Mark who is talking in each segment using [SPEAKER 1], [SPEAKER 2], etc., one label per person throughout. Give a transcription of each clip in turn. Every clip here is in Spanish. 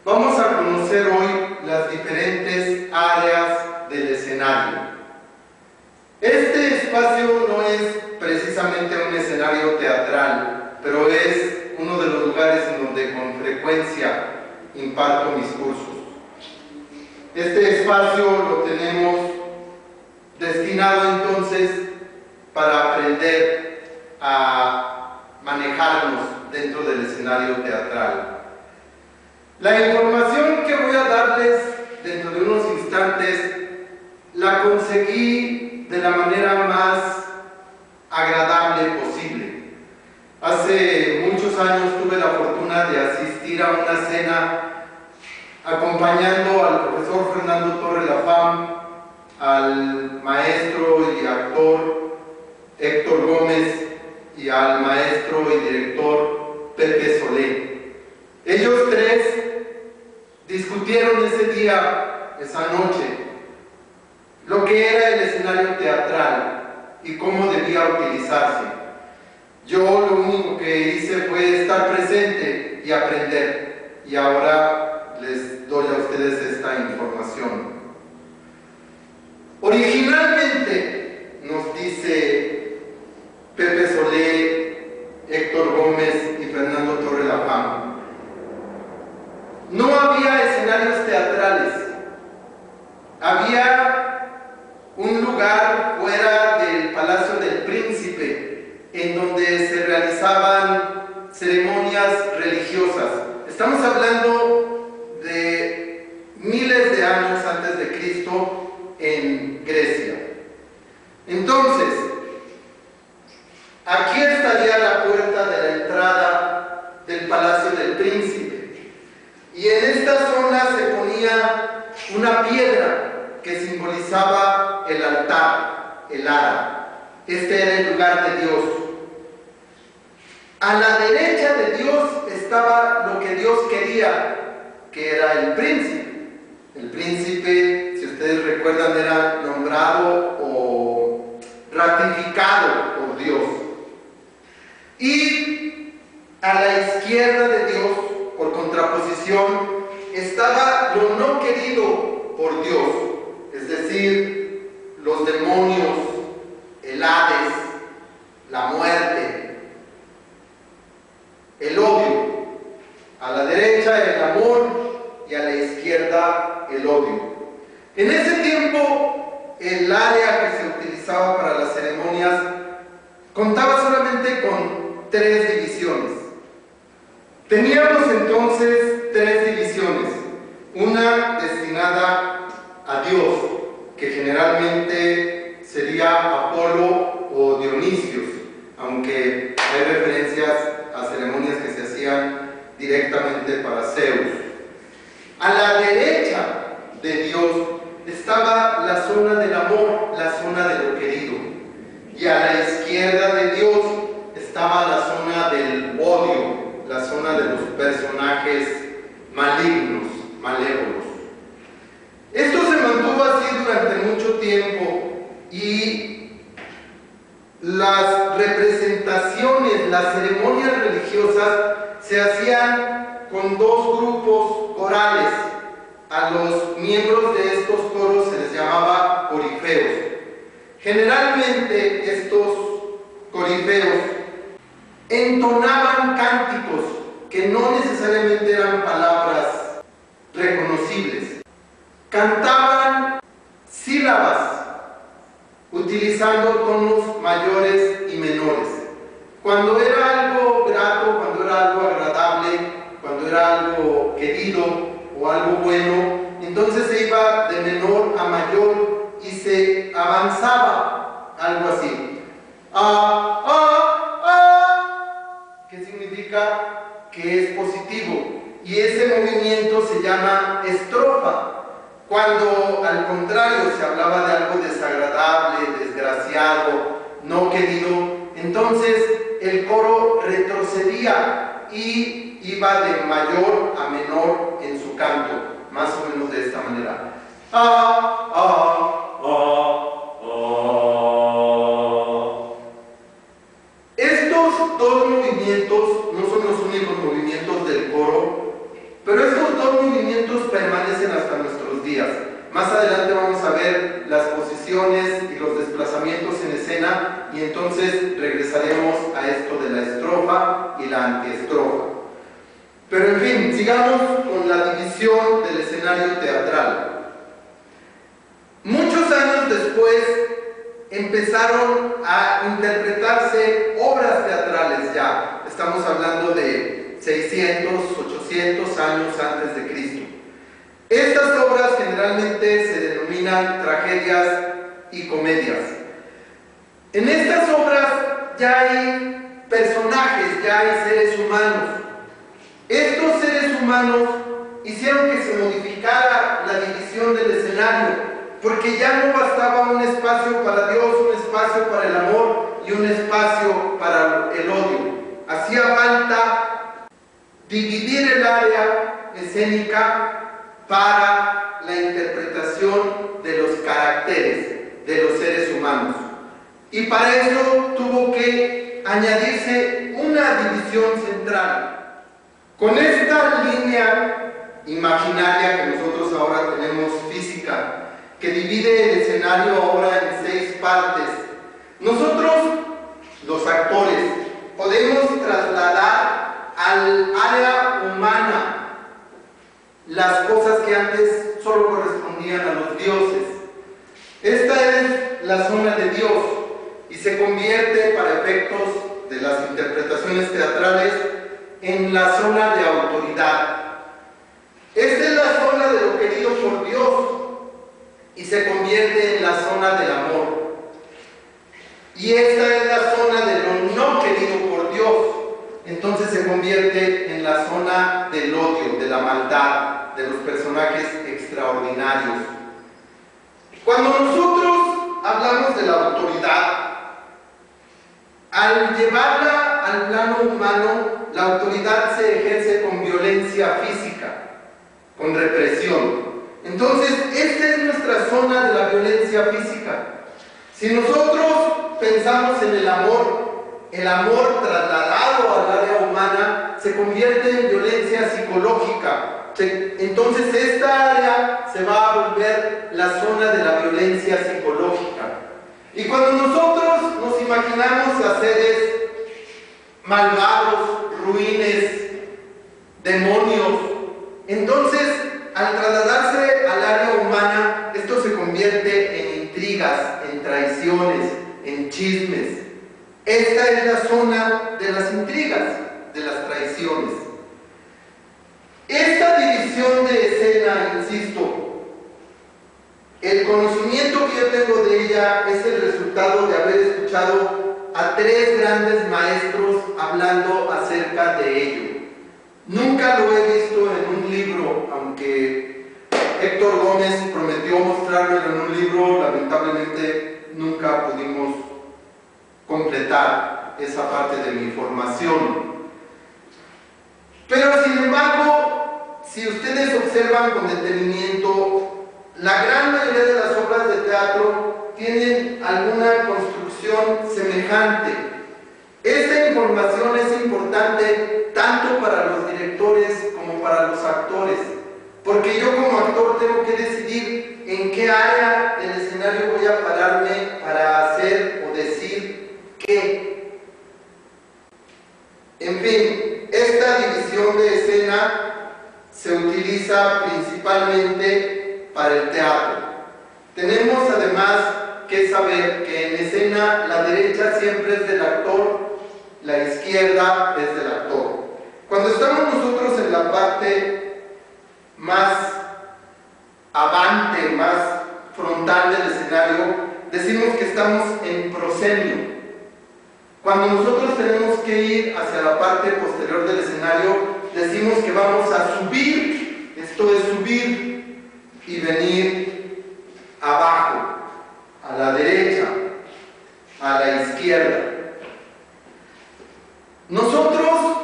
[SPEAKER 1] Vamos a conocer hoy las diferentes áreas del escenario. Este espacio no es precisamente un escenario teatral, pero es uno de los lugares en donde con frecuencia imparto mis cursos. Este espacio lo tenemos destinado entonces para aprender a manejarnos dentro del escenario teatral. La información que voy a darles dentro de unos instantes la conseguí de la manera más agradable posible. Hace muchos años tuve la fortuna de asistir a una cena acompañando al profesor Fernando Torre Lafam, al maestro y actor Héctor Gómez y al maestro y director Pepe Solé. Ellos tres discutieron ese día, esa noche, lo que era el escenario teatral y cómo debía utilizarse. Yo lo único que hice fue estar presente y aprender, y ahora les doy a ustedes esta información. Originalmente, nos dice Pepe Solé, Héctor Gómez y Fernando Torre Lafam, no había escenarios teatrales. Había un lugar fuera del Palacio del Príncipe en donde se realizaban ceremonias religiosas. Estamos hablando de miles de años antes de Cristo en Grecia. Entonces, aquí estaría la puerta de la entrada del Palacio del Príncipe. Y en esta zona se ponía una piedra que simbolizaba el altar, el ara. Este era el lugar de Dios. A la derecha de Dios estaba lo que Dios quería, que era el príncipe. El príncipe, si ustedes recuerdan, era nombrado o ratificado por Dios. Y a la izquierda de Dios, por contraposición, estaba lo no querido por Dios, es decir, los demonios, el Hades, la muerte, el odio. A la derecha el amor y a la izquierda el odio. En ese tiempo, el área que se utilizaba para las ceremonias contaba solamente con 3 divisiones. Teníamos entonces 3 divisiones. Una destinada a Dios, que generalmente sería Apolo o Dionisios, aunque hay referencias a ceremonias que se hacían directamente para Zeus. A la derecha de Dios estaba la zona del amor, la zona de lo querido. Y a la izquierda de Dios estaba la zona del odio, la zona de los personajes malignos, malévolos. Esto se mantuvo así durante mucho tiempo y las representaciones, las ceremonias religiosas se hacían con 2 grupos corales. A los miembros de estos coros se les llamaba corifeos. Generalmente estos corifeos entonaban cánticos que no necesariamente eran palabras reconocibles. Cantaban sílabas utilizando tonos mayores y menores. Cuando era algo grato, cuando era algo agradable, cuando era algo querido o algo bueno, entonces se iba de menor a mayor y se avanzaba, algo así. ¿Qué significa? Que es positivo. Y ese movimiento se llama estrofa. Cuando al contrario se hablaba de algo desagradable, desgraciado, no querido, entonces el coro retrocedía y iba de mayor a menor en su canto, más o menos de esta manera. Estos 2 movimientos no son los únicos movimientos del coro, pero estos 2 movimientos estos permanecen hasta nuestros días. Más adelante vamos a ver las posiciones y los desplazamientos en escena, y entonces regresaremos a esto de la estrofa y la antiestrofa. Pero en fin, sigamos con la división del escenario teatral. Muchos años después empezaron a interpretarse obras teatrales ya. Estamos hablando de 600, 800 años antes de Cristo. Estas obras generalmente se denominan tragedias y comedias. En estas obras ya hay personajes, ya hay seres humanos. Estos seres humanos hicieron que se modificara la división del escenario, porque ya no bastaba un espacio para Dios, un espacio para el amor y un espacio para el odio. Hacía falta dividir el área escénica para la interpretación de los caracteres de los seres humanos. Y para eso tuvo que añadirse una división central. Con esta línea imaginaria que nosotros ahora tenemos física, que divide el escenario ahora en 6 partes, nosotros, los actores, podemos trasladar al área humana las cosas que antes solo correspondían a los dioses. Esta es la zona de Dios y se convierte, para efectos de las interpretaciones teatrales, en la zona de autoridad. Esta es la zona de lo querido por Dios y se convierte en la zona del amor. Y esta es la zona de lo no querido por Dios. Entonces se convierte en la zona del odio, de la maldad, de los personajes extraordinarios. Cuando nosotros hablamos de la autoridad, al llevarla al plano humano, la autoridad se ejerce con violencia física, con represión. Entonces, esta es nuestra zona de la violencia física. Si nosotros pensamos en el amor trasladado al área humana se convierte en violencia psicológica. Entonces esta área se va a volver la zona de la violencia psicológica. Y cuando nosotros nos imaginamos a seres malvados, ruines, demonios, entonces al trasladarse al área humana, esto se convierte en intrigas, en traiciones, en chismes. Esta es la zona de las intrigas, de las traiciones. Esta división de escena, insisto, el conocimiento que yo tengo de ella es el resultado de haber escuchado a 3 grandes maestros hablando acerca de ello. Nunca lo he visto en un libro, aunque Héctor Gómez prometió mostrármelo en un libro, lamentablemente nunca pudimos completar esa parte de mi formación. Pero sin embargo, si ustedes observan con detenimiento, la gran mayoría de las obras de teatro tienen alguna construcción semejante. Esta información es importante tanto para los directores como para los actores, porque yo como actor tengo que decidir en qué área del escenario voy a pararme para hacer o decir qué. En fin, esta división de escena se utiliza principalmente para el teatro. Tenemos además que saber que en escena la derecha siempre es del actor, la izquierda es del actor. Cuando estamos nosotros en la parte más avante, más frontal del escenario, decimos que estamos en proscenio. Cuando nosotros tenemos que ir hacia la parte posterior del escenario, decimos que vamos a subir, esto es subir y venir abajo, a la derecha, a la izquierda. Nosotros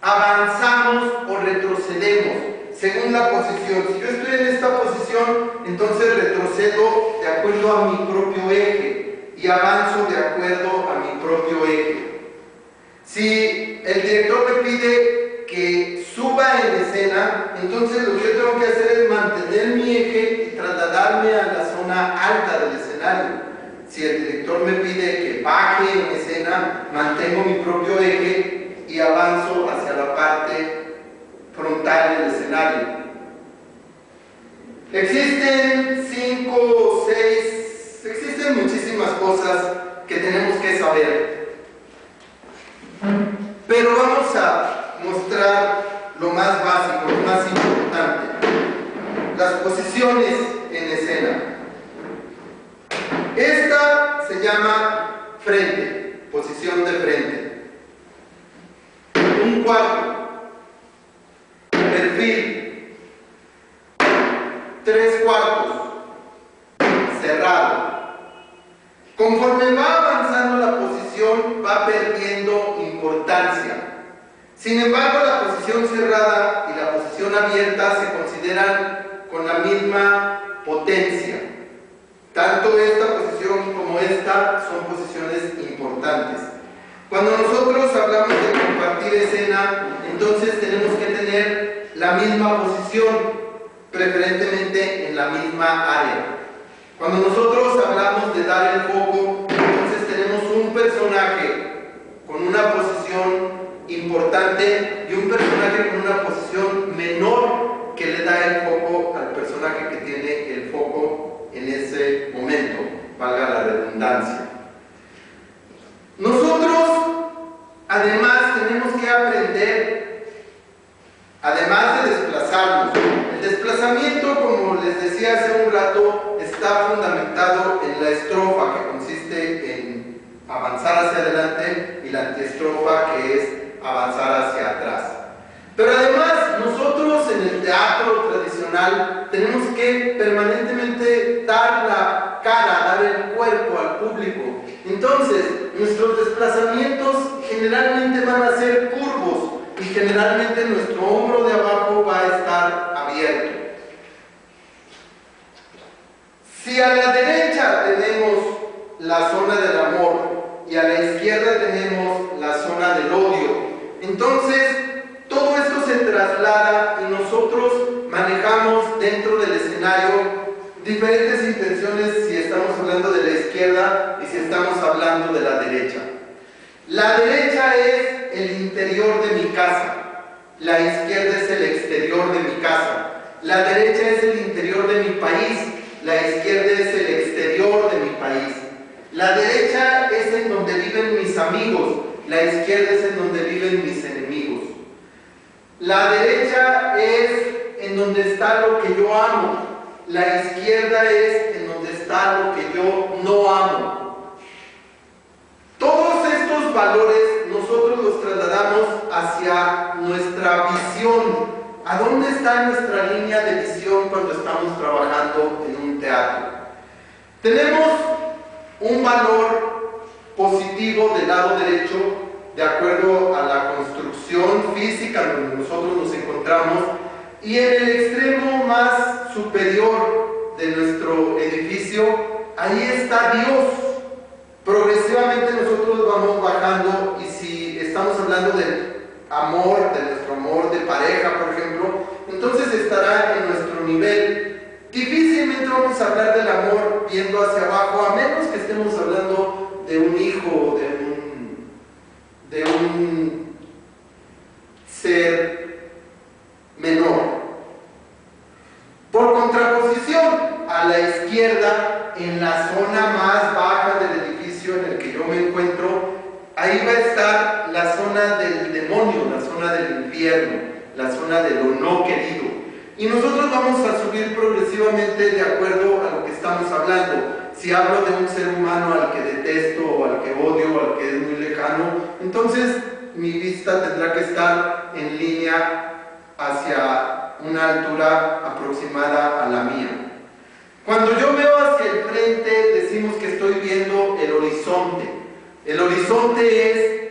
[SPEAKER 1] avanzamos o retrocedemos según la posición. Si yo estoy en esta posición, entonces retrocedo de acuerdo a mi propio eje y avanzo de acuerdo a mi propio eje. Si el director me pide que suba en escena, entonces lo que yo tengo que hacer es mantener mi eje y trasladarme a la zona alta del escenario. Si el director me pide que baje en escena, mantengo mi propio eje y avanzo hacia la parte frontal del escenario. Existen 5 o 6, existen muchísimas cosas que tenemos que saber. Pero vamos a mostrar lo más básico, lo más importante. Las posiciones en escena. Esta se llama frente, posición de frente. Un cuarto, perfil. 3 cuartos, cerrado. Conforme va avanzando la posición, va perdiendo importancia. Sin embargo, la posición cerrada y la posición abierta se consideran con la misma potencia. Tanto esta posición como esta son posiciones importantes. Cuando nosotros hablamos de compartir escena, entonces tenemos que tener la misma posición, preferentemente en la misma área. Cuando nosotros hablamos de dar el foco, entonces tenemos un personaje con una posición importante y un personaje con una posición menor que le da el foco al personaje que tiene el foco en ese momento, valga la redundancia. Nosotros además tenemos que aprender, además de desplazarnos. El desplazamiento, como les decía hace un rato, está fundamentado en la estrofa, que consiste en avanzar hacia adelante, y la antiestrofa, que es avanzar hacia atrás. Pero además, nosotros en el teatro tradicional tenemos que permanentemente dar la cara, dar el cuerpo al público. Entonces, nuestros desplazamientos generalmente van a ser curvos y generalmente nuestro hombro de abajo va a estar abierto. Si a la derecha tenemos la zona del amor y a la izquierda tenemos la zona del odio, entonces todo esto se traslada y nosotros manejamos dentro del escenario diferentes intenciones si estamos hablando de la izquierda y si estamos hablando de la derecha. La derecha es el interior de mi casa, la izquierda es el exterior de mi casa. La derecha es el interior de mi país, la izquierda es el exterior de mi país. La derecha es en donde viven mis amigos, la izquierda es en donde viven mis enemigos. La derecha es en donde está lo que yo amo, la izquierda es en donde está lo que yo no amo. Todos estos valores nosotros los trasladamos hacia nuestra visión. ¿A dónde está nuestra línea de visión cuando estamos trabajando en un teatro? Tenemos un valor positivo del lado derecho de acuerdo a la construcción física donde nosotros nos encontramos, y en el extremo más superior de nuestro edificio, ahí está Dios. Progresivamente nosotros vamos bajando, y si estamos hablando del amor, de nuestro amor de pareja, por ejemplo, entonces estará en nuestro nivel. Difícilmente vamos a hablar del amor viendo hacia abajo, a menos que estemos hablando de un hijo, de un ser menor. Por contraposición, a la izquierda, en la zona más baja del edificio en el que yo me encuentro, ahí va a estar la zona del demonio, la zona del infierno, la zona de lo no querido. Y nosotros vamos a subir progresivamente de acuerdo a lo que estamos hablando. Si hablo de un ser humano al que detesto, o al que odio, o al que es muy lejano, entonces mi vista tendrá que estar en línea hacia una altura aproximada a la mía. Cuando yo veo hacia el frente, decimos que estoy viendo el horizonte. El horizonte es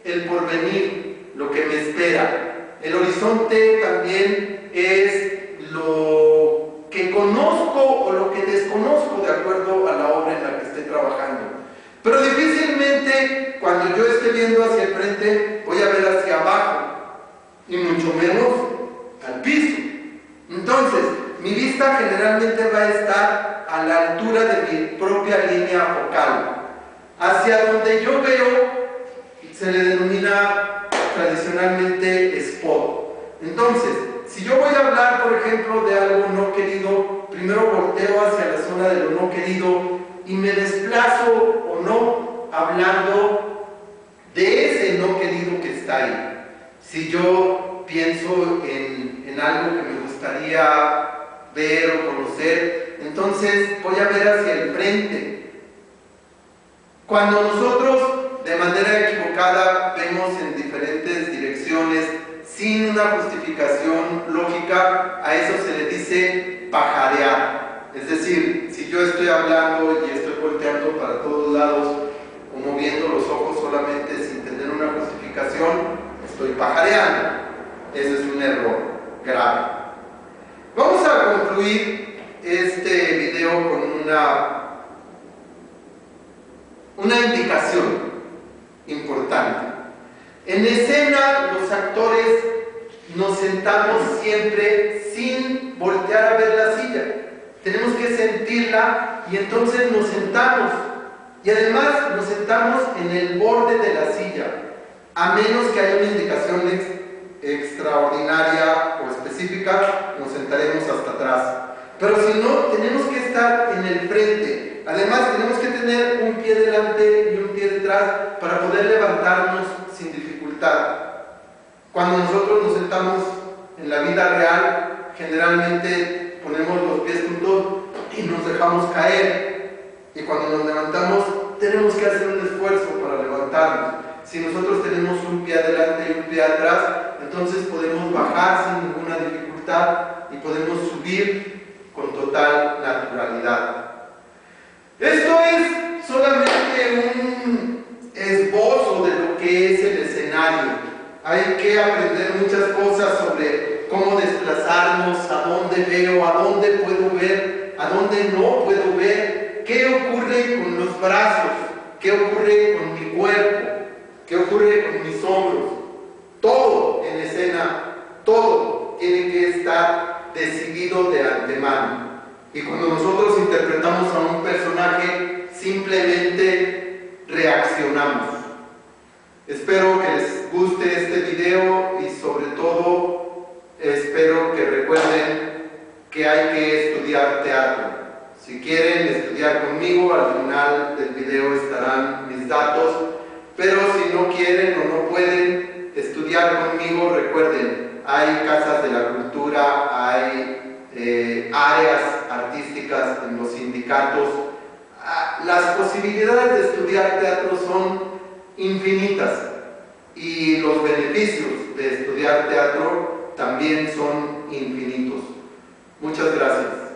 [SPEAKER 1] el porvenir, lo que me espera. El horizonte también es lo que conozco o lo que desconozco de acuerdo a la obra en la que esté trabajando. Pero difícilmente cuando yo esté viendo hacia el frente voy a ver hacia abajo. y mucho menos al piso. Entonces, mi vista generalmente va a estar a la altura de mi propia línea focal. Hacia donde yo veo se le denomina tradicionalmente spot. Entonces, si yo voy a hablar, por ejemplo, de algo no querido, primero volteo hacia la zona de lo no querido y me desplazo o no hablando de ese no querido que está ahí. Si yo pienso en algo que me gustaría ver o conocer, entonces voy a ver hacia el frente. Cuando nosotros de manera equivocada vemos en diferentes direcciones sin una justificación lógica, a eso se le dice pajarear. Es decir, si yo estoy hablando y estoy volteando para todos lados o moviendo los ojos solamente sin tener una justificación, estoy pajareando. Ese es un error grave. Vamos a concluir este video con una indicación importante. En escena, los actores nos sentamos siempre sin voltear a ver la silla. Tenemos que sentirla y entonces nos sentamos. Y además nos sentamos en el borde de la silla, a menos que haya una indicación extraordinaria o específica, nos sentaremos hasta atrás. Pero si no, tenemos que estar en el frente. Además, tenemos que tener un pie delante y un pie detrás para poder levantarnos sin dificultad. Cuando nosotros nos sentamos en la vida real, generalmente ponemos los pies juntos y nos dejamos caer. Y cuando nos levantamos, tenemos que hacer un esfuerzo para levantarnos. Si nosotros tenemos un pie adelante y un pie atrás, entonces podemos bajar sin ninguna dificultad y podemos subir con total naturalidad. Esto es solamente un esbozo de lo que es el escenario. Hay que aprender muchas cosas sobre cómo desplazarnos, a dónde veo, a dónde puedo ver, a dónde no puedo ver, qué ocurre con los brazos, qué ocurre con mi cuerpo, qué ocurre con mis hombros. Todo en escena, todo tiene que estar decidido de antemano. Y cuando nosotros interpretamos a un personaje, simplemente reaccionamos. Espero que les guste este video y sobre todo espero que recuerden que hay que estudiar teatro. Si quieren estudiar conmigo, al final del video estarán mis datos, pero si no quieren o no pueden estudiar conmigo, recuerden, hay casas de la cultura, hay áreas artísticas en los sindicatos. Las posibilidades de estudiar teatro son infinitas y los beneficios de estudiar teatro también son infinitos. Muchas gracias.